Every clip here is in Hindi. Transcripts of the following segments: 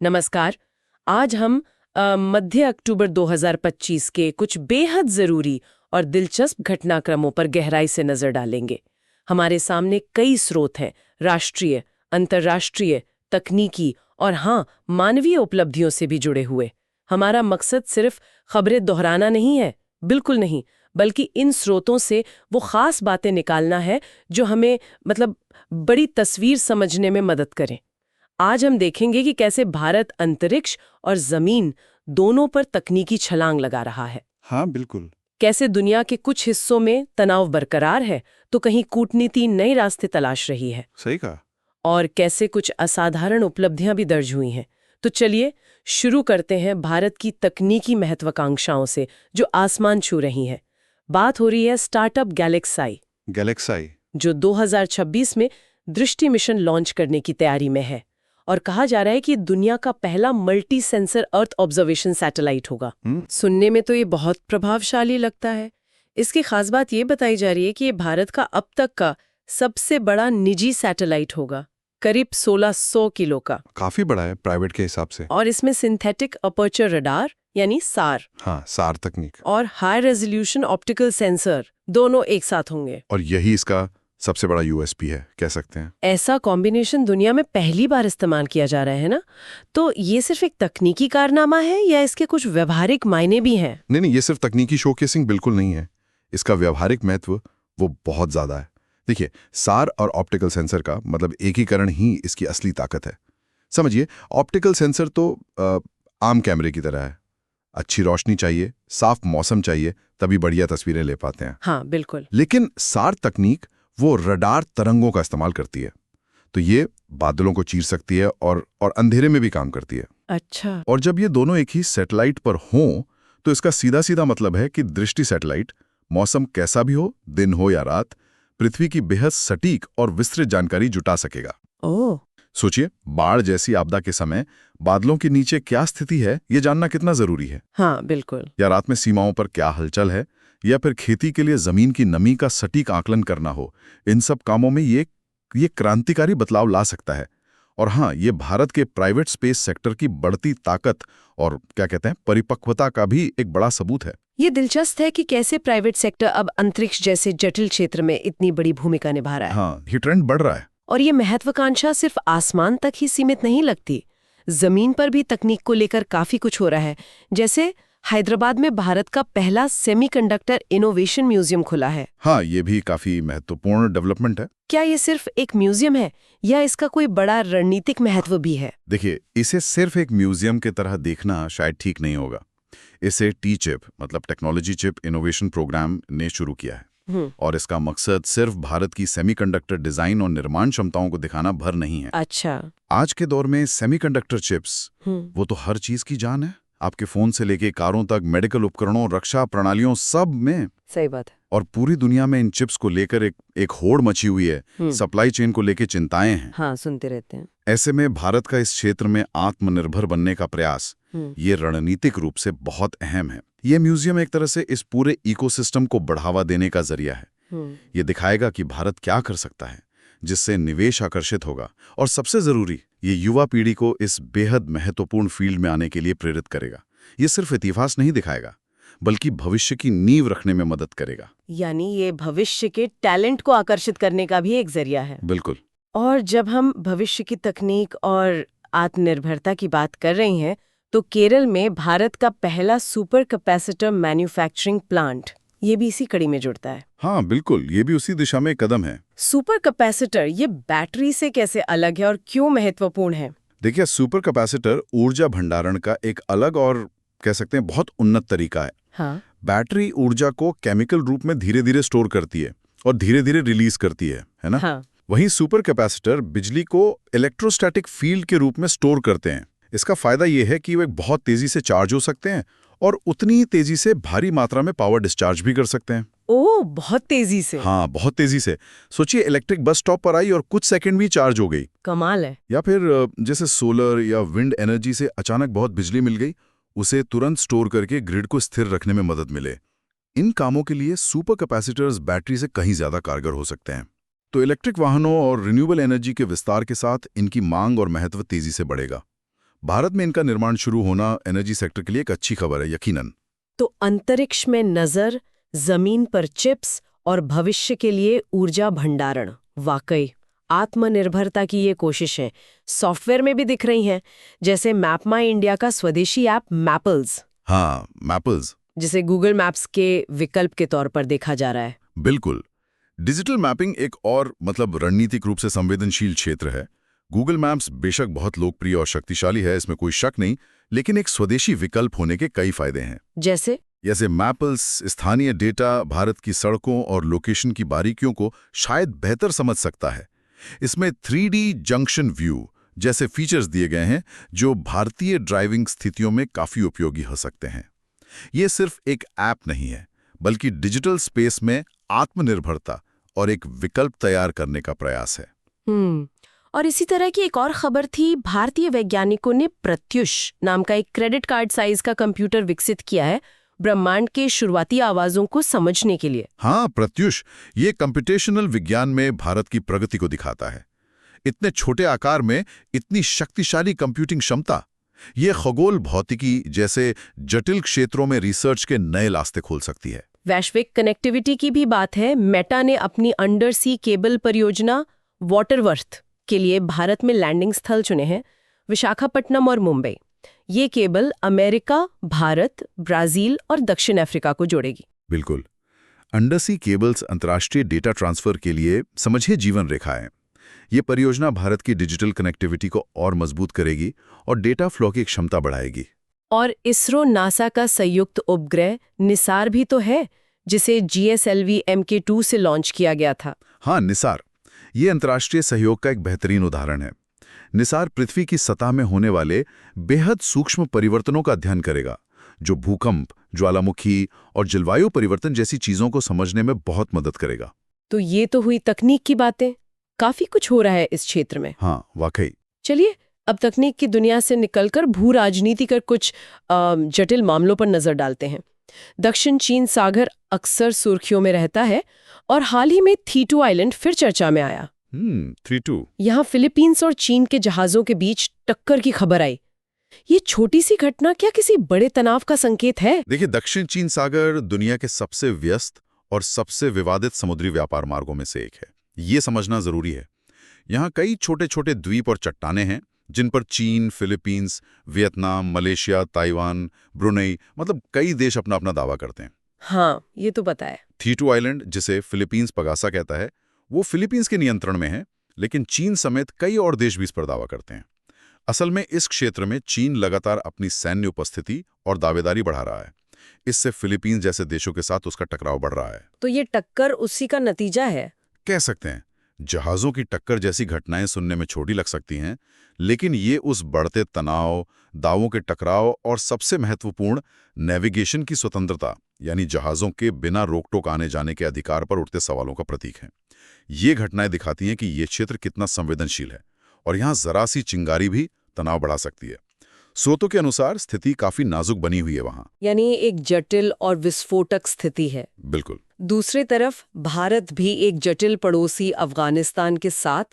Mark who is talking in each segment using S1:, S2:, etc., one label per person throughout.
S1: नमस्कार। आज हम मध्य अक्टूबर 2025 के कुछ बेहद ज़रूरी और दिलचस्प घटनाक्रमों पर गहराई से नज़र डालेंगे। हमारे सामने कई स्रोत हैं, राष्ट्रीय, अंतर्राष्ट्रीय, तकनीकी और हाँ, मानवीय उपलब्धियों से भी जुड़े हुए। हमारा मकसद सिर्फ खबरें दोहराना नहीं है, बिल्कुल नहीं, बल्कि इन स्रोतों से वो खास बातें निकालना है जो हमें बड़ी तस्वीर समझने में मदद करें। आज हम देखेंगे कि कैसे भारत अंतरिक्ष और जमीन दोनों पर तकनीकी छलांग लगा रहा है।
S2: हाँ, बिल्कुल।
S1: कैसे दुनिया के कुछ हिस्सों में तनाव बरकरार है तो कहीं कूटनीति नए रास्ते तलाश रही है,
S2: सही कहा।
S1: और कैसे कुछ असाधारण उपलब्धियां भी दर्ज हुई हैं। तो चलिए शुरू करते हैं भारत की तकनीकी महत्वाकांक्षाओं से जो आसमान छू रही हैं। बात हो रही है स्टार्टअप
S2: गैलेक्साई।
S1: जो 2026 में दृष्टि मिशन लॉन्च करने की तैयारी में है, और कहा जा रहा है कि दुनिया का पहला multi sensor earth observation satellite होगा। सुनने में तो ये बहुत प्रभावशाली लगता है। इसकी खास बात ये बताई जा रही है कि ये भारत का अब तक का सबसे बड़ा निजी सैटेलाइट होगा, करीब 1600 किलो का।
S2: काफी बड़ा है प्राइवेट के हिसाब से।
S1: और इसमें सिंथेटिक अपर्चर रडार यानी सार
S2: हाँ, सार तकनीक।
S1: और हाई रेजोल्यूशन ऑप्टिकल सेंसर दोनों एक साथ होंगे।
S2: और यही इसका सबसे बड़ा यूएसपी है, कह सकते हैं।
S1: ऐसा कॉम्बिनेशन दुनिया में पहली बार इस्तेमाल किया जा रहा है ना? तो ये सिर्फ एक तकनीकी कारनामा है या इसके कुछ व्यवहारिक मायने भी हैं?
S2: नहीं, ये सिर्फ तकनीकी शोकेसिंग बिल्कुल नहीं है। इसका व्यवहारिक महत्व वो बहुत ज्यादा है। देखिए, सार और ऑप्टिकल सेंसर का एकीकरण ही इसकी असली ताकत है। समझिए, ऑप्टिकल सेंसर तो आम कैमरे की तरह है। अच्छी रोशनी चाहिए, साफ मौसम चाहिए, तभी बढ़िया तस्वीरें ले पाते हैं।
S1: हाँ, बिल्कुल।
S2: लेकिन सार तकनीक वो रडार तरंगों का इस्तेमाल करती है, तो ये बादलों को चीर सकती है और अंधेरे में भी काम करती है।
S1: अच्छा।
S2: और जब ये दोनों एक ही सैटेलाइट पर हों, तो इसका सीधा सीधा मतलब है कि दृष्टि सैटेलाइट मौसम कैसा भी हो, दिन हो या रात, पृथ्वी की बेहद सटीक और विस्तृत जानकारी जुटा सकेगा।
S1: ओह।
S2: सोचिए, बाढ़ जैसी आपदा के समय बादलों के नीचे क्या स्थिति है, ये जानना कितना जरूरी है।
S1: हाँ, बिल्कुल।
S2: या रात में सीमाओं पर क्या हलचल है, या फिर खेती के लिए जमीन की नमी का सटीक आकलन करना हो, इन सब कामों में ये क्रांतिकारी बदलाव ला सकता है। और हाँ, ये भारत के प्राइवेट स्पेस सेक्टर की बढ़ती ताकत और परिपक्वता का भी एक बड़ा सबूत है।
S1: ये दिलचस्प है कि कैसे प्राइवेट सेक्टर अब अंतरिक्ष जैसे जटिल क्षेत्र में इतनी बड़ी भूमिका निभा रहा है।
S2: हाँ, ये ट्रेंड बढ़ रहा है।
S1: और ये महत्वाकांक्षा सिर्फ आसमान तक ही सीमित नहीं लगती, जमीन पर भी तकनीक को लेकर काफी कुछ हो रहा है। जैसे हैदराबाद में भारत का पहला सेमीकंडक्टर इनोवेशन म्यूजियम खुला है।
S2: हाँ, ये भी काफी महत्वपूर्ण डेवलपमेंट है।
S1: क्या ये सिर्फ एक म्यूजियम है या इसका कोई बड़ा रणनीतिक महत्व भी है?
S2: देखिए, इसे सिर्फ एक म्यूजियम की तरह देखना शायद ठीक नहीं होगा। इसे T chip technology chip innovation programme ने शुरू किया है। और इसका मकसद सिर्फ भारत की सेमीकंडक्टर डिजाइन और निर्माण क्षमताओं को दिखाना भर नहीं है।
S1: अच्छा।
S2: आज के दौर में सेमीकंडक्टर चिप्स वो तो हर चीज की जान है। आपके फोन से लेके कारों तक, मेडिकल उपकरणों, रक्षा प्रणालियों, सब में।
S1: सही बात है।
S2: और पूरी दुनिया में इन चिप्स को लेकर एक होड़ मची हुई है। सप्लाई चेन को लेकर चिंताएं हैं।
S1: हाँ, सुनते रहते हैं।
S2: ऐसे में भारत का इस क्षेत्र में आत्मनिर्भर बनने का प्रयास ये रणनीतिक रूप से बहुत अहम है। ये म्यूजियम एक तरह से इस पूरे इकोसिस्टम को बढ़ावा देने का जरिया है। ये दिखाएगा कि भारत क्या कर सकता है, जिससे निवेश आकर्षित होगा, और सबसे जरूरी, ये युवा पीढ़ी को इस बेहद महत्वपूर्ण फील्ड में आने के लिए प्रेरित करेगा। ये सिर्फ इतिहास नहीं दिखाएगा, बल्कि भविष्य की नींव रखने में मदद करेगा।
S1: यानी ये भविष्य के टैलेंट को आकर्षित करने का भी एक जरिया है।
S2: बिल्कुल।
S1: और जब हम भविष्य की तकनीक और आत्मनिर्भरता की बात कर रही हैं, तो केरल में भारत का पहला सुपर कैपेसिटर मैन्युफैक्चरिंग प्लांट, ये भी इसी कड़ी में जुड़ता है।
S2: हाँ, बिल्कुल, ये भी उसी दिशा में एक कदम है।
S1: सुपर कैपेसिटर ये बैटरी से कैसे अलग है और क्यों महत्वपूर्ण है?
S2: देखिए, सुपर कैपेसिटर ऊर्जा भंडारण का एक अलग और कह सकते हैं बहुत उन्नत तरीका है।
S1: हाँ।
S2: बैटरी ऊर्जा को केमिकल रूप में धीरे धीरे स्टोर करती है और धीरे धीरे रिलीज करती है ना?
S1: हाँ।
S2: वहीं सुपर कैपेसिटर बिजली को इलेक्ट्रोस्टैटिक फील्ड के रूप में स्टोर करते हैं। इसका फायदा यह है कि वे बहुत तेजी से चार्ज हो सकते हैं और उतनी ही तेजी से भारी मात्रा में पावर डिस्चार्ज भी कर सकते हैं।
S1: ओह, बहुत तेजी से।
S2: हाँ, बहुत तेजी से। सोचिए, इलेक्ट्रिक बस स्टॉप पर आई और कुछ सेकंड में चार्ज हो गई।
S1: कमाल है।
S2: या फिर जैसे सोलर या विंड एनर्जी से अचानक बहुत बिजली मिल गई, उसे तुरंत स्टोर करके ग्रिड को स्थिर रखने में मदद मिले। इन कामों के लिए सुपर कैपेसिटर्स बैटरी से कहीं ज्यादा कारगर हो सकते हैं। तो इलेक्ट्रिक वाहनों और रिन्यूएबल एनर्जी के विस्तार के साथ इनकी मांग और महत्व तेजी से बढ़ेगा। भारत में इनका निर्माण शुरू होना एनर्जी सेक्टर के लिए एक अच्छी खबर है, यकीनन।
S1: तो अंतरिक्ष में नजर, जमीन पर चिप्स और भविष्य के लिए ऊर्जा भंडारण, वाकई आत्मनिर्भरता की ये कोशिशें सॉफ्टवेयर में भी दिख रही हैं, जैसे मैप माई इंडिया का स्वदेशी ऐप मैपल्स।
S2: हाँ, मैपल्स।
S1: जिसे गूगल मैप्स के विकल्प के तौर पर देखा जा रहा है।
S2: बिल्कुल। डिजिटल मैपिंग एक और रणनीतिक रूप से संवेदनशील क्षेत्र है। गूगल मैप्स बेशक बहुत लोकप्रिय और शक्तिशाली है, इसमें कोई शक नहीं, लेकिन एक स्वदेशी विकल्प होने के कई फायदे हैं। जैसे मैपल्स स्थानीय डेटा, भारत की सड़कों और लोकेशन की बारीकियों को शायद बेहतर समझ सकता है। इसमें 3D जंक्शन व्यू जैसे फीचर्स दिए गए हैं जो भारतीय ड्राइविंग स्थितियों में काफी उपयोगी हो सकते हैं। ये सिर्फ एक ऐप नहीं है, बल्कि डिजिटल स्पेस में आत्मनिर्भरता और एक विकल्प तैयार करने का प्रयास है।
S1: और इसी तरह की एक और खबर थी, भारतीय वैज्ञानिकों ने प्रत्युष नाम का एक क्रेडिट कार्ड साइज का कंप्यूटर विकसित किया है ब्रह्मांड के शुरुआती आवाजों को समझने के लिए।
S2: हाँ, प्रत्युष ये कंप्यूटेशनल विज्ञान में भारत की प्रगति को दिखाता है। इतने छोटे आकार में इतनी शक्तिशाली कंप्यूटिंग क्षमता, ये खगोल भौतिकी जैसे जटिल क्षेत्रों में रिसर्च के नए रास्ते खोल सकती है।
S1: वैश्विक कनेक्टिविटी की भी बात है। मेटा ने अपनी अंडर सी केबल परियोजना वाटरवर्थ के लिए भारत में लैंडिंग स्थल चुने हैं, विशाखापट्टनम और मुंबई। ये केबल अमेरिका, भारत, ब्राजील और दक्षिण अफ्रीका को जोड़ेगी।
S2: बिल्कुल। अंडरसी केबल्स अंतर्राष्ट्रीय डेटा ट्रांसफर के लिए समझिए जीवन रेखा है। ये परियोजना भारत की डिजिटल कनेक्टिविटी को और मजबूत करेगी और डेटा फ्लो की क्षमता बढ़ाएगी।
S1: और इसरो नासा का संयुक्त उपग्रह निसार भी तो है, जिसे GSLV Mk2 से लॉन्च किया गया था।
S2: हाँ, निसार ये अंतर्राष्ट्रीय सहयोग का एक बेहतरीन उदाहरण है। निसार पृथ्वी की सतह में होने वाले बेहद सूक्ष्म परिवर्तनों का अध्ययन करेगा, जो भूकंप, ज्वालामुखी और जलवायु परिवर्तन जैसी चीजों को समझने में बहुत मदद करेगा।
S1: तो ये तो हुई तकनीक की बातें। काफी कुछ हो रहा है इस क्षेत्र में।
S2: हाँ, वाकई।
S1: चलिए अब तकनीक की दुनिया से निकलकर भू राजनीति कर कुछ जटिल मामलों पर नजर डालते हैं। दक्षिण चीन सागर अक्सर सुर्खियों में रहता है और हाल ही में थीटू आइलैंड फिर चर्चा में आया।
S2: थीटू।
S1: यहाँ फिलीपींस और चीन के जहाजों के बीच टक्कर की खबर आई। ये छोटी सी घटना क्या किसी बड़े तनाव का संकेत है?
S2: देखिए, दक्षिण चीन सागर दुनिया के सबसे व्यस्त और सबसे विवादित समुद्री व्यापार मार्गों में से एक है। ये समझना जरूरी है। यहाँ कई छोटे छोटे द्वीप और चट्टाने हैं जिन पर चीन, Philippines, Vietnam, Malaysia, Taiwan, Brunei कई देश अपना अपना दावा करते हैं।
S1: हाँ, ये तो पता है।
S2: थीटू आइलैंड, जिसे फिलीपींस पगासा कहता है, वो फिलीपींस के नियंत्रण में है, लेकिन चीन समेत कई और देश भी इस पर दावा करते हैं। असल में इस क्षेत्र में चीन लगातार अपनी सैन्य उपस्थिति और दावेदारी बढ़ा रहा है। इससे फिलीपींस जैसे देशों के साथ उसका टकराव बढ़ रहा है।
S1: तो ये टक्कर उसी का नतीजा है,
S2: कह सकते हैं। जहाजों की टक्कर जैसी घटनाएं सुनने में छोटी लग सकती हैं, लेकिन ये उस बढ़ते तनाव, दावों के टकराव और सबसे महत्वपूर्ण नेविगेशन की स्वतंत्रता, यानी जहाजों के बिना रोक-टोक आने जाने के अधिकार पर उठते सवालों का प्रतीक है। ये घटनाएं दिखाती हैं कि ये क्षेत्र कितना संवेदनशील है और यहाँ जरा सी चिंगारी भी तनाव बढ़ा सकती है। स्रोतों के अनुसार स्थिति काफी नाजुक बनी हुई है वहाँ।
S1: यानी एक जटिल और विस्फोटक स्थिति है।
S2: बिल्कुल।
S1: दूसरी तरफ भारत भी एक जटिल पड़ोसी अफगानिस्तान के साथ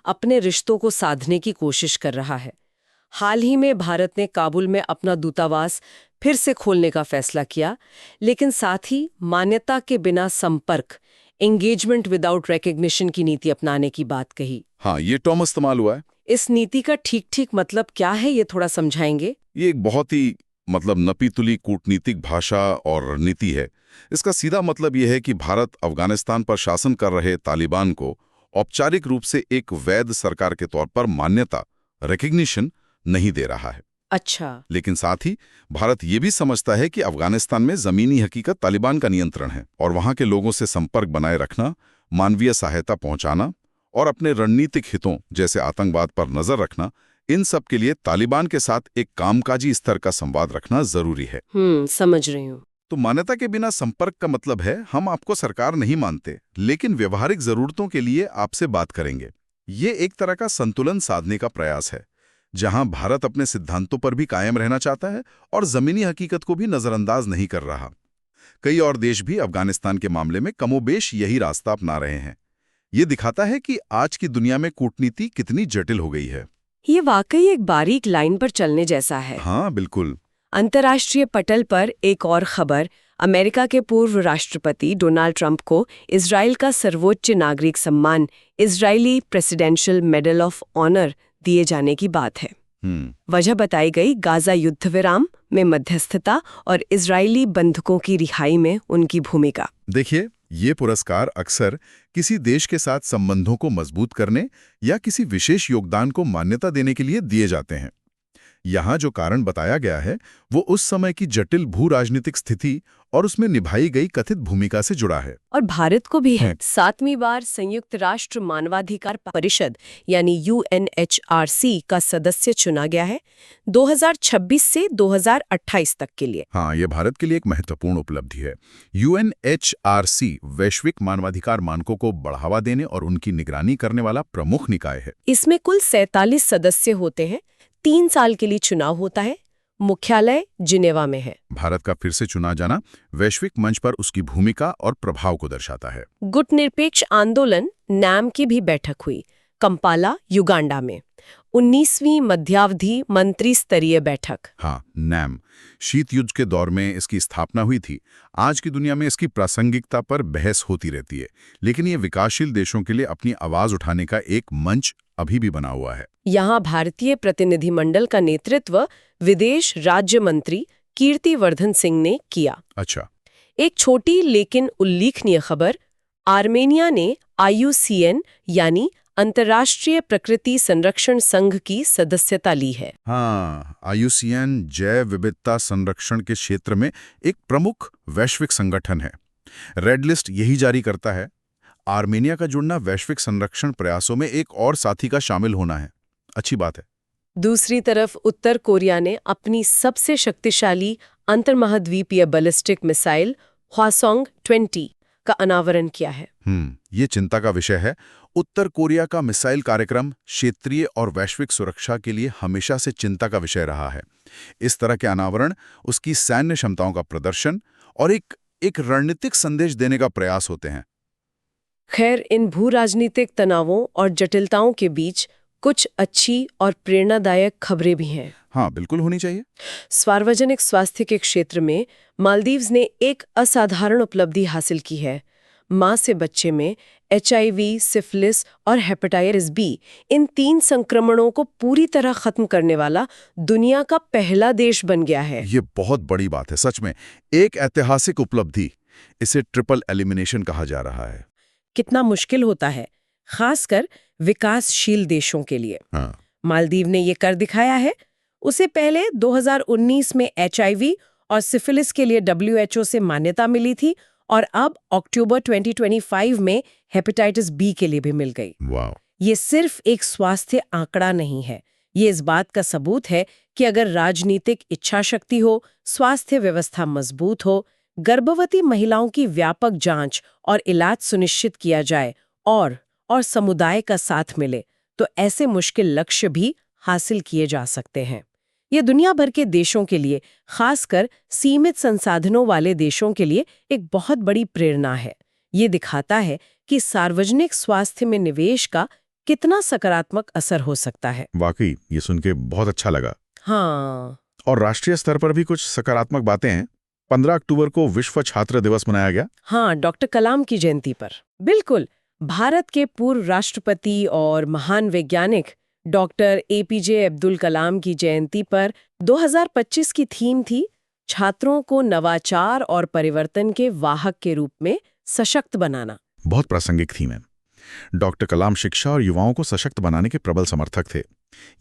S1: अपने रिश्तों को साधने की कोशिश कर रहा है। हाल ही में भारत ने काबुल में अपना दूतावास फिर से खोलने का फैसला किया, लेकिन साथ ही मान्यता के बिना संपर्क, एंगेजमेंट विदाउट रिकॉग्निशन की नीति अपनाने की बात कही।
S2: हाँ, ये टर्म इस्तेमाल हुआ है।
S1: इस नीति का ठीक मतलब क्या है, ये थोड़ा समझाएंगे?
S2: ये एक बहुत ही नपीतुली कूटनीतिक भाषा और रणनीति है। इसका सीधा मतलब यह है कि भारत अफगानिस्तान पर शासन कर रहे तालिबान को औपचारिक रूप से एक वैध सरकार के तौर पर मान्यता, रिकॉग्निशन नहीं दे रहा है।
S1: अच्छा।
S2: लेकिन साथ ही भारत ये भी समझता है कि अफगानिस्तान में जमीनी हकीकत तालिबान का नियंत्रण है और वहां के लोगों से संपर्क बनाए रखना, मानवीय सहायता पहुंचाना और अपने रणनीतिक हितों जैसे आतंकवाद पर नजर रखना, इन सब के लिए तालिबान के साथ एक कामकाजी स्तर का संवाद रखना जरूरी है।
S1: समझ रही हूँ।
S2: तो मान्यता के बिना संपर्क का मतलब है हम आपको सरकार नहीं मानते, लेकिन व्यवहारिक जरूरतों के लिए आपसे बात करेंगे। ये एक तरह का संतुलन साधने का प्रयास है, जहां भारत अपने सिद्धांतों पर भी कायम रहना चाहता है और जमीनी हकीकत को भी नजरअंदाज नहीं कर रहा। कई और देश भी अफगानिस्तान के मामले में कमोबेश यही रास्ता अपना रहे हैं। ये दिखाता है कि आज की दुनिया में कूटनीति कितनी जटिल हो गई है।
S1: ये वाकई एक बारीक लाइन पर चलने जैसा है।
S2: हाँ बिल्कुल।
S1: अंतर्राष्ट्रीय पटल पर एक और खबर, अमेरिका के पूर्व राष्ट्रपति डोनाल्ड ट्रंप को इजराइल का सर्वोच्च नागरिक सम्मान Israeli presidential medal of honour दिए जाने की बात है। वजह बताई गई गाजा युद्ध विराम में मध्यस्थता और इजरायली बंधकों की रिहाई में उनकी भूमिका।
S2: देखिए, ये पुरस्कार अक्सर किसी देश के साथ संबंधों को मजबूत करने या किसी विशेष योगदान को मान्यता देने के लिए दिए जाते हैं। यहाँ जो कारण बताया गया है वो उस समय की जटिल भू-राजनीतिक स्थिति और उसमें निभाई गई कथित भूमिका से जुड़ा है।
S1: और भारत को भी है। 7वीं बार संयुक्त राष्ट्र मानवाधिकार परिषद यानी UNHRC का सदस्य चुना गया है 2026 से 2028 तक के लिए।
S2: हाँ, ये भारत के लिए एक महत्वपूर्ण उपलब्धि है। UNHRC वैश्विक मानवाधिकार मानकों को बढ़ावा देने और उनकी निगरानी करने वाला प्रमुख निकाय है।
S1: इसमें कुल 47 सदस्य होते हैं, 3 साल के लिए चुनाव होता है, मुख्यालय जिनेवा में है।
S2: भारत का फिर से चुना जाना वैश्विक मंच पर उसकी भूमिका और प्रभाव को दर्शाता है।
S1: गुटनिरपेक्ष आंदोलन NAM की भी बैठक हुई कंपाला, युगांडा में। 19वीं मध्यावधि मंत्री स्तरीय बैठक।
S2: हाँ, NAM शीत युद्ध के दौर में इसकी स्थापना हुई थी। आज की दुनिया में इसकी प्रासंगिकता पर बहस होती रहती है, लेकिन ये विकासशील देशों के लिए अपनी आवाज उठाने का एक मंच अभी भी बना हुआ है।
S1: यहाँ भारतीय प्रतिनिधिमंडल का नेतृत्व विदेश राज्य मंत्री कीर्तिवर्धन सिंह ने किया।
S2: अच्छा।
S1: एक छोटी लेकिन उल्लेखनीय खबर, आर्मेनिया ने IUCN यानी अंतर्राष्ट्रीय प्रकृति संरक्षण संघ की सदस्यता ली है।
S2: हाँ, IUCN जैव विविधता संरक्षण के क्षेत्र में एक प्रमुख वैश्विक संगठन है। रेड लिस्ट यही जारी करता है। आर्मेनिया का जुड़ना वैश्विक संरक्षण प्रयासों में एक और साथी का शामिल होना है। अच्छी बात है।
S1: दूसरी तरफ उत्तर कोरिया ने अपनी सबसे शक्तिशाली अंतर्महाद्वीपीय बैलिस्टिक मिसाइल हवासोंग-20 का अनावरण किया है।
S2: ये चिंता का विषय है। उत्तर कोरिया का मिसाइल कार्यक्रम क्षेत्रीय और वैश्विक सुरक्षा के लिए हमेशा से चिंता का विषय रहा है। इस तरह के अनावरण उसकी सैन्य क्षमताओं का प्रदर्शन और एक रणनीतिक संदेश देने का प्रयास होते हैं।
S1: खैर, इन भू-राजनीतिक तनावों और जटिलताओं के बीच कुछ अच्छी और प्रेरणादायक खबरें भी हैं।
S2: हाँ, बिल्कुल होनी चाहिए।
S1: सार्वजनिक स्वास्थ्य के क्षेत्र में मालदीव्स ने एक असाधारण उपलब्धि हासिल की है। मां से बच्चे में HIV, सिफिलिस और हेपेटाइटिस B, इन 3 संक्रमणों को पूरी तरह खत्म करने वाला दुनिया का पहला देश बन गया है।
S2: ये बहुत बड़ी बात है, सच में एक ऐतिहासिक उपलब्धि। इसे ट्रिपल एलिमिनेशन कहा जा रहा है।
S1: कितना मुश्किल होता है, खासकर विकासशील देशों के लिए।
S2: हाँ।
S1: मालदीव ने ये कर दिखाया है। उसे पहले 2019 में HIV और सिफिलिस के लिए WHO से मान्यता मिली थी और अब अक्टूबर 2025 में हेपेटाइटिस B के लिए भी मिल गई।
S2: वाह!
S1: ये सिर्फ एक स्वास्थ्य आंकड़ा नहीं है, ये इस बात का सबूत है कि अगर राजनीतिक इच्छा शक्ति हो, स्वास्थ्य व्यवस्था मजबूत हो, गर्भवती महिलाओं की व्यापक जांच और इलाज सुनिश्चित किया जाए और समुदाय का साथ मिले, तो ऐसे मुश्किल लक्ष्य भी हासिल किए जा सकते हैं। ये दुनिया भर के देशों के लिए, खासकर सीमित संसाधनों वाले देशों के लिए एक बहुत बड़ी प्रेरणा है। ये दिखाता है कि सार्वजनिक स्वास्थ्य में निवेश का कितना सकारात्मक असर हो सकता है।
S2: वाकई ये सुन के बहुत अच्छा लगा।
S1: हाँ।
S2: और राष्ट्रीय स्तर पर भी कुछ सकारात्मक बातें हैं। 15 अक्टूबर को विश्व छात्र दिवस मनाया गया।
S1: हाँ, डॉक्टर कलाम की जयंती पर। बिल्कुल, भारत के पूर्व राष्ट्रपति और महान वैज्ञानिक डॉक्टर APJ अब्दुल कलाम की जयंती पर 2025 की थीम थी छात्रों को नवाचार और परिवर्तन के वाहक के रूप में सशक्त बनाना।
S2: बहुत प्रासंगिक थीम है। डॉक्टर कलाम शिक्षा और युवाओं को सशक्त बनाने के प्रबल समर्थक थे।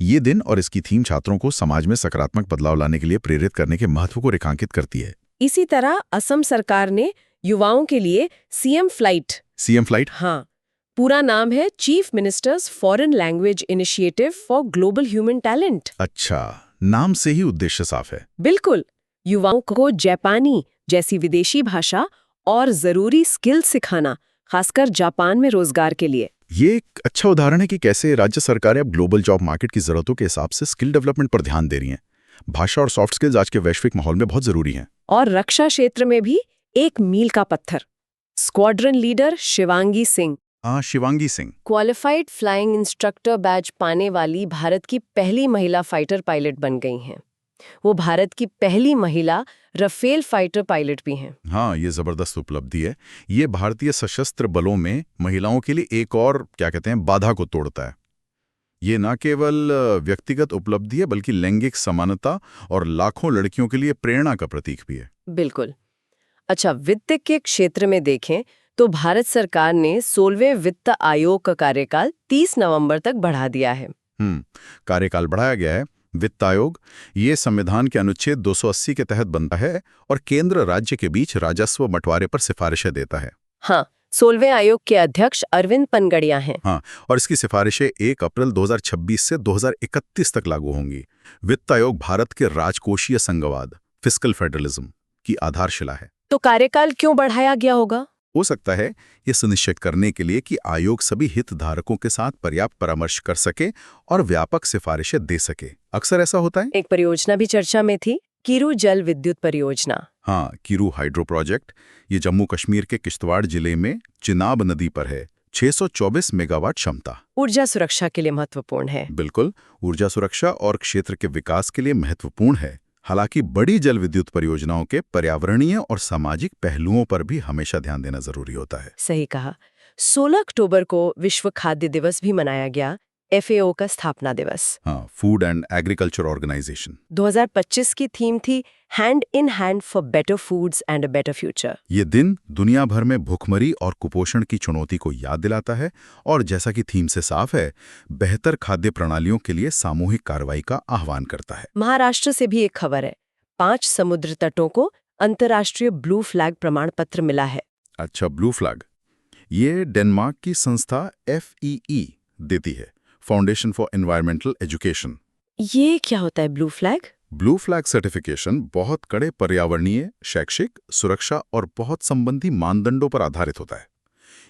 S2: ये दिन और इसकी थीम छात्रों को समाज में सकारात्मक बदलाव लाने के लिए प्रेरित करने के महत्व को रेखांकित करती है।
S1: इसी तरह असम सरकार ने युवाओं के लिए CM फ्लाइट, हाँ, पूरा नाम है chief ministers foreign language initiative for global human talent.
S2: अच्छा, नाम से ही उद्देश्य साफ है।
S1: बिल्कुल, युवाओं को जापानी जैसी विदेशी भाषा और जरूरी स्किल सिखाना, खासकर जापान में रोजगार के लिए।
S2: ये एक अच्छा उदाहरण है कि कैसे राज्य सरकारें अब ग्लोबल जॉब मार्केट की जरूरतों के हिसाब से स्किल डेवलपमेंट पर ध्यान दे रही हैं। भाषा और सॉफ्ट स्किल्स आज के वैश्विक माहौल में बहुत जरूरी हैं।
S1: और रक्षा क्षेत्र में भी एक मील का पत्थर, squadron leader Shivangi Singh
S2: Shivangi Singh.
S1: Qualified flying instructor batch पाने वाली भारत की पहली महिला फाइटर पायलट बन गई हैं। वो भारत की पहली महिला राफेल फाइटर पायलट भी हैं।
S2: हाँ, ये जबरदस्त उपलब्धि है। ये भारतीय सशस्त्र बलों में महिलाओं के लिए एक और क्या कहते हैं बाधा को तोड़ता है। ये न केवल व्यक्तिगत उपलब्धि है बल्कि लैंगिक समानता और लाखों लड़कियों के लिए प्रेरणा का प्रतीक भी है।
S1: बिल्कुल। अच्छा, वित्त के क्षेत्र में देखें तो भारत सरकार ने 16वें वित्त आयोग का कार्यकाल 30 नवंबर तक बढ़ा दिया है।
S2: कार्यकाल बढ़ाया गया है। वित्त आयोग ये संविधान के अनुच्छेद 280 के तहत बनता है और केंद्र राज्य के बीच राजस्व बंटवारे पर सिफारिशें देता है।
S1: हाँ, 16वें आयोग के अध्यक्ष अरविंद पनगड़िया हैं।
S2: हाँ, और इसकी सिफारिशें 1 अप्रैल 2026 से 2031 तक लागू होंगी। वित्त आयोग भारत के राजकोषीय संघवाद फिस्कल फेडरलिज्म की आधारशिला है।
S1: तो कार्यकाल क्यों बढ़ाया गया होगा?
S2: हो सकता है ये सुनिश्चित करने के लिए कि आयोग सभी हितधारकों के साथ पर्याप्त परामर्श कर सके और व्यापक सिफारिशें दे सके। अक्सर ऐसा होता है।
S1: एक परियोजना भी चर्चा में थी, किरू जल विद्युत परियोजना।
S2: हाँ, किरू हाइड्रो प्रोजेक्ट। ये जम्मू कश्मीर के किश्तवाड़ जिले में चिनाब नदी पर है। 624 मेगावाट क्षमता।
S1: ऊर्जा सुरक्षा के लिए महत्वपूर्ण है।
S2: बिल्कुल, ऊर्जा सुरक्षा और क्षेत्र के विकास के लिए महत्वपूर्ण है। हालांकि बड़ी जल विद्युत परियोजनाओं के पर्यावरणीय और सामाजिक पहलुओं पर भी हमेशा ध्यान देना जरूरी होता है।
S1: सही कहा। 16 अक्टूबर को विश्व खाद्य दिवस भी मनाया गया, FAO का स्थापना दिवस।
S2: हाँ, फूड एंड एग्रीकल्चर ऑर्गेनाइजेशन।
S1: 2025 की थीम थी hand in hand for better foods and a better future.
S2: ये दिन दुनिया भर में भूखमरी और कुपोषण की चुनौती को याद दिलाता है और जैसा कि थीम से साफ है, बेहतर खाद्य प्रणालियों के लिए सामूहिक कार्रवाई का आह्वान करता है।
S1: महाराष्ट्र से भी एक खबर है, 5 समुद्र तटों को अंतर्राष्ट्रीय ब्लू फ्लैग प्रमाण पत्र मिला है।
S2: अच्छा, ब्लू फ्लैग ये डेनमार्क की संस्था FEE देती है, फाउंडेशन फॉर एनवायरमेंटल एजुकेशन।
S1: ये क्या होता है blue flag?
S2: Blue flag certification बहुत कड़े पर्यावरणीय, शैक्षिक, सुरक्षा और बहुत संबंधी मानदंडों पर आधारित होता है।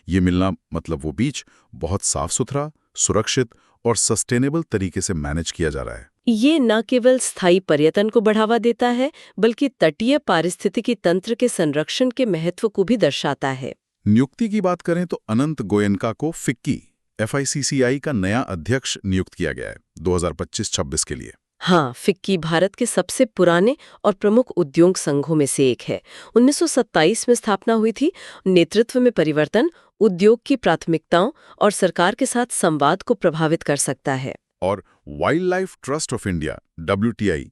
S2: ये मिलना मतलब वो बीच बहुत साफ सुथरा, सुरक्षित और सस्टेनेबल तरीके से मैनेज किया जा रहा है।
S1: ये न केवल स्थायी पर्यटन को बढ़ावा देता है बल्कि तटीय पारिस्थितिकी तंत्र के संरक्षण के महत्व को भी दर्शाता है।
S2: नियुक्ति की बात करें तो अनंत गोयनका को फिक्की FICCI का नया अध्यक्ष नियुक्त किया गया है 2025-26 के लिए।
S1: हाँ, फिक्की भारत के सबसे पुराने और प्रमुख उद्योग संघों में से एक है। 1927 में स्थापना हुई थी। नेतृत्व में परिवर्तन उद्योग की प्राथमिकताओं और सरकार के साथ संवाद को प्रभावित कर सकता है।
S2: और wild life trust of India WTI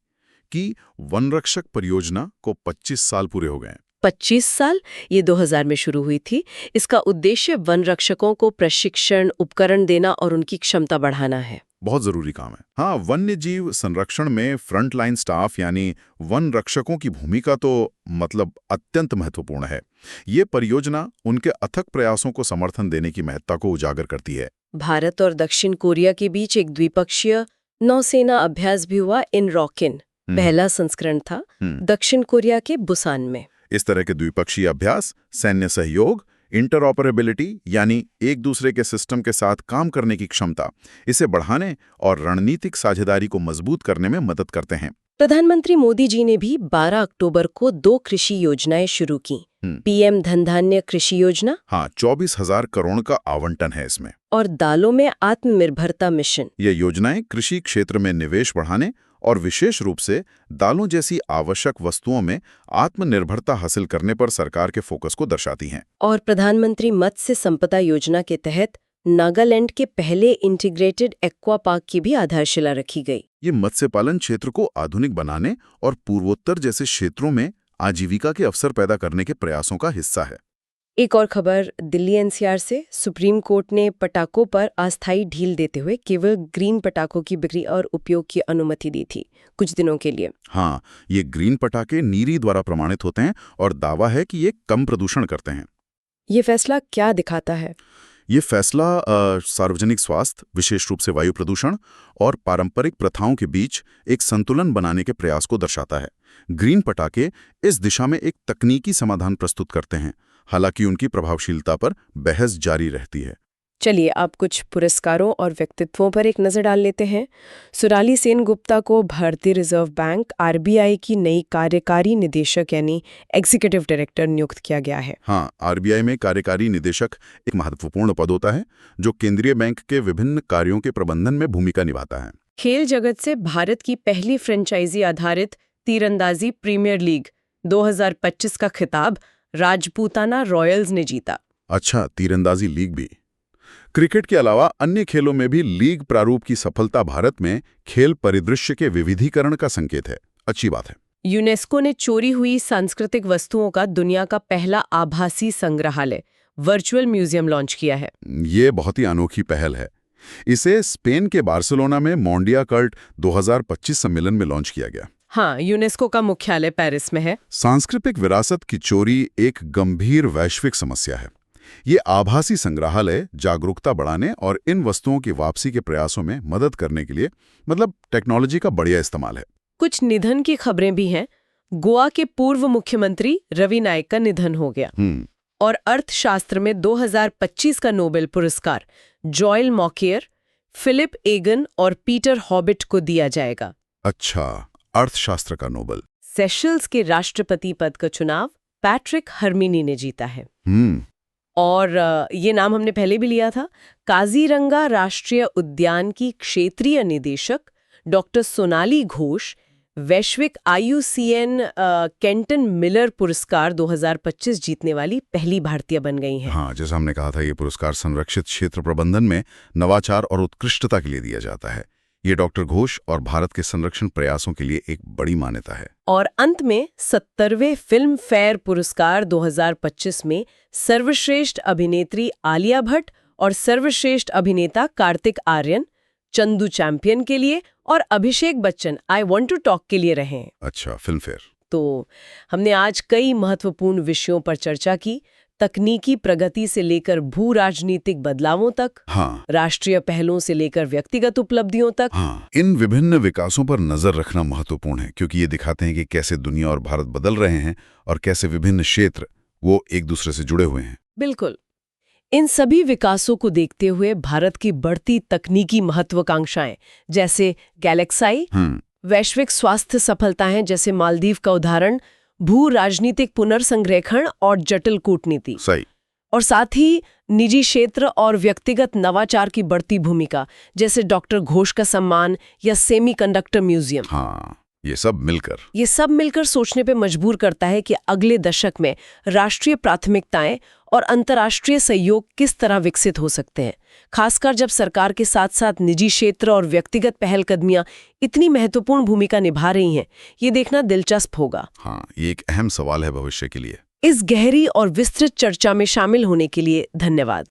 S2: की वन रक्षक परियोजना को 25 साल पूरे हो गए हैं।
S1: 25 साल? ये 2000 में शुरू हुई थी। इसका उद्देश्य वन रक्षकों को प्रशिक्षण, उपकरण देना और उनकी क्षमता बढ़ाना है।
S2: बहुत जरूरी काम है। हाँ, वन्य जीव संरक्षण में फ्रंटलाइन स्टाफ यानी वन रक्षकों की भूमिका तो मतलब अत्यंत महत्वपूर्ण है। ये परियोजना उनके अथक प्रयासों को समर्थन देने की महत्ता को उजागर करती है।
S1: भारत और दक्षिण कोरिया के बीच एक द्विपक्षीय नौसेना अभ्यास भी हुआ, इनरॉकिन। पहला संस्करण था दक्षिण कोरिया के बुसान में।
S2: इस तरह के द्विपक्षीय अभ्यास सैन्य सहयोग, इंटरऑपरेबिलिटी यानी एक दूसरे के सिस्टम के साथ काम करने की क्षमता, इसे बढ़ाने और रणनीतिक साझेदारी को मजबूत करने में मदद करते हैं।
S1: प्रधानमंत्री मोदी जी ने भी 12 अक्टूबर को 2 कृषि योजनाएं शुरू की। PM धन धान्य कृषि योजना।
S2: हाँ, 24,000 करोड़ का आवंटन है इसमें।
S1: और दालों में आत्मनिर्भरता मिशन।
S2: ये योजनाएं कृषि क्षेत्र में निवेश बढ़ाने और विशेष रूप से दालों जैसी आवश्यक वस्तुओं में आत्मनिर्भरता हासिल करने पर सरकार के फोकस को दर्शाती हैं।
S1: और प्रधानमंत्री मत्स्य संपदा योजना के तहत नागालैंड के पहले इंटीग्रेटेड एक्वा पार्क की भी आधारशिला रखी गई।
S2: ये मत्स्य पालन क्षेत्र को आधुनिक बनाने और पूर्वोत्तर जैसे क्षेत्रों में आजीविका के अवसर पैदा करने के प्रयासों का हिस्सा है।
S1: एक और खबर दिल्ली NCR से। सुप्रीम कोर्ट ने पटाखों पर अस्थायी ढील देते हुए केवल ग्रीन पटाखों की बिक्री और उपयोग की अनुमति दी थी कुछ दिनों के लिए।
S2: हाँ, ये ग्रीन पटाखे नीरी द्वारा प्रमाणित होते हैं और दावा है कि ये कम प्रदूषण करते हैं।
S1: ये फैसला क्या दिखाता है?
S2: ये फैसला सार्वजनिक स्वास्थ्य, विशेष रूप से वायु प्रदूषण और पारंपरिक प्रथाओं के बीच एक संतुलन बनाने के प्रयास को दर्शाता है। ग्रीन पटाखे इस दिशा में एक तकनीकी समाधान प्रस्तुत करते हैं, हालांकि उनकी प्रभावशीलता पर बहस जारी रहती है।
S1: चलिए अब कुछ पुरस्कारों और व्यक्तित्वों पर एक नज़र डाल लेते हैं। सुराली सेन गुप्ता को भारतीय रिजर्व बैंक आरबीआई की नई कार्यकारी निदेशक यानी एग्जीक्यूटिव डायरेक्टर नियुक्त किया गया है।
S2: हाँ, आरबीआई में कार्यकारी निदेशक एक महत्वपूर्ण पद होता है जो केंद्रीय बैंक के विभिन्न कार्यों के प्रबंधन में भूमिका निभाता है।
S1: खेल जगत से भारत की पहली फ्रेंचाइजी आधारित तीरंदाजी प्रीमियर लीग 2025 का खिताब राजपूताना रॉयल्स ने जीता।
S2: अच्छा, तीरंदाजी लीग भी। क्रिकेट के अलावा अन्य खेलों में भी लीग प्रारूप की सफलता भारत में खेल परिदृश्य के विविधीकरण का संकेत है। अच्छी बात है।
S1: यूनेस्को ने चोरी हुई सांस्कृतिक वस्तुओं का दुनिया का पहला आभासी संग्रहालय वर्चुअल म्यूजियम लॉन्च किया है।
S2: ये बहुत ही अनोखी पहल है। इसे स्पेन के बार्सिलोना में मोंडिया कल्ट 2025 सम्मेलन में लॉन्च किया गया।
S1: हाँ, यूनेस्को का मुख्यालय पेरिस में है।
S2: सांस्कृतिक विरासत की चोरी एक गंभीर वैश्विक समस्या है। ये आभासी संग्रहालय जागरूकता बढ़ाने और इन वस्तुओं की वापसी के प्रयासों में मदद करने के लिए टेक्नोलॉजी का बढ़िया इस्तेमाल है।
S1: कुछ निधन की खबरें भी हैं। गोवा के पूर्व मुख्यमंत्री रवि नायक का निधन हो गया और अर्थशास्त्र में 2025 का नोबेल पुरस्कार जॉयल मॉकियर, फिलिप एगन और पीटर हॉबिट को दिया जाएगा।
S2: अच्छा, अर्थशास्त्र का नोबेल।
S1: सेशल्स के राष्ट्रपति पद का चुनाव पैट्रिक हर्मिनी ने जीता है। और ये नाम हमने पहले भी लिया था। काजीरंगा राष्ट्रीय उद्यान की क्षेत्रीय निदेशक डॉक्टर सोनाली घोष वैश्विक IUCN केंटन मिलर पुरस्कार 2025 जीतने वाली पहली भारतीय बन गई हैं।
S2: हाँ, जैसा हमने कहा था, ये पुरस्कार संरक्षित क्षेत्र प्रबंधन में नवाचार और उत्कृष्टता के लिए दिया जाता है। ये डॉक्टर घोष और भारत के संरक्षण प्रयासों के लिए एक बड़ी मान्यता है।
S1: और अंत में 70वें फिल्म फेयर पुरस्कार 2025 में सर्वश्रेष्ठ अभिनेत्री आलिया भट्ट और सर्वश्रेष्ठ अभिनेता कार्तिक आर्यन चंदू चैंपियन के लिए और Abhishek Bachchan I want to talk के लिए रहे हैं।
S2: अच्छा, फिल्म फेयर।
S1: तो हमने आज कई महत्वपूर्ण विषयों पर चर्चा की, तकनीकी प्रगति से लेकर भू राजनीतिक बदलावों तक,
S2: हाँ,
S1: राष्ट्रीय पहलों से लेकर व्यक्तिगत उपलब्धियों तक।
S2: हाँ, इन विभिन्न विकासों पर नजर रखना महत्वपूर्ण है क्योंकि ये दिखाते हैं कि कैसे दुनिया और भारत बदल रहे हैं और कैसे विभिन्न क्षेत्र वो एक दूसरे से जुड़े हुए हैं।
S1: बिल्कुल। इन सभी विकासों को देखते हुए भारत की बढ़ती तकनीकी महत्वाकांक्षाएं जैसे गैलेक्साई, वैश्विक स्वास्थ्य सफलताएं जैसे मालदीव का उदाहरण, भू राजनीतिक पुनर्संरेखण और जटिल कूटनीति,
S2: सही,
S1: और साथ ही निजी क्षेत्र और व्यक्तिगत नवाचार की बढ़ती भूमिका जैसे डॉक्टर घोष का सम्मान या सेमीकंडक्टर म्यूजियम।
S2: हाँ, ये सब मिलकर
S1: सोचने पे मजबूर करता है कि अगले दशक में राष्ट्रीय प्राथमिकताएं और अंतर्राष्ट्रीय सहयोग किस तरह विकसित हो सकते हैं, खासकर जब सरकार के साथ साथ निजी क्षेत्र और व्यक्तिगत पहलकदमियां इतनी महत्वपूर्ण भूमिका निभा रही हैं। ये देखना दिलचस्प होगा।
S2: हाँ, ये एक अहम सवाल है भविष्य के लिए।
S1: इस गहरी और विस्तृत चर्चा में शामिल होने के लिए धन्यवाद।